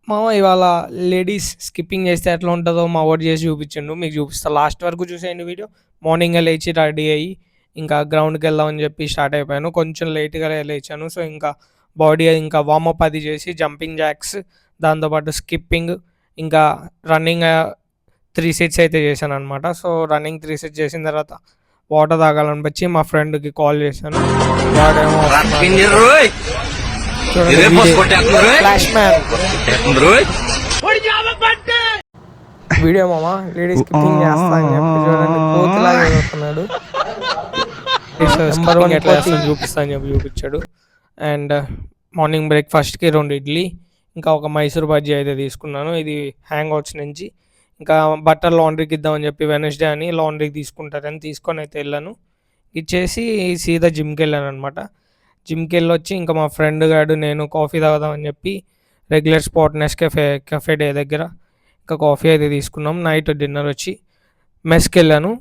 మామ ఇవాళ ladies skipping చేస్తే ఎట్లా ఉంటుందో మా వాడు చేసి చూపించిండు. మీకు చూపిస్తా, లాస్ట్ వరకు చూసేయండి వీడియో. మార్నింగే లేచి రెడీ అయ్యి ఇంకా గ్రౌండ్కి వెళ్దామని చెప్పి స్టార్ట్ అయిపోయాను. కొంచెం లేట్గా లేచాను. సో ఇంకా బాడీ ఇంకా వార్మప్ అది చేసి జంపింగ్ జాక్స్, దాంతోపాటు స్కిప్పింగ్, ఇంకా రన్నింగ్ 3 సెట్స్ అయితే చేశాను అనమాట. సో రన్నింగ్ 3 సెట్స్ చేసిన తర్వాత వాటర్ తాగాలనిపించి మా ఫ్రెండ్కి కాల్ చేశాను. వాడేమో ఫ్లాష్ మ్యాన్ వీడియో మామ లేడీస్ స్కిప్పింగ్ చేస్తా అని చెప్పి చూడండి, కోతిలాగా ఎగురుతున్నాడు. నెంబర్ 1 ఎట్లా చేస్తాను చూపిస్తా అని చెప్పి చూపించాడు. అండ్ మార్నింగ్ బ్రేక్ఫాస్ట్కి 2 ఇడ్లీ, ఇంకా ఒక మైసూర్ బజ్జీ అయితే తీసుకున్నాను. ఇది హ్యాంగ్ అవుట్స్ నుంచి. ఇంకా బట్టలు లాండ్రీకి ఇద్దామని చెప్పి వెనస్డే అని లాండ్రీకి తీసుకుంటారని తీసుకొని అయితే వెళ్ళాను. ఇచ్చేసి సీదా జిమ్కి వెళ్ళాను అనమాట. జిమ్కి వెళ్ళి వచ్చి ఇంకా మా ఫ్రెండ్ గాడు నేను కాఫీ తాగుదామని చెప్పి రెగ్యులర్ స్పాట్ కెఫే డే దగ్గర ఇంకా కాఫీ అయితే తీసుకున్నాం. నైట్ డిన్నర్ వచ్చి మెస్కి వెళ్ళాను.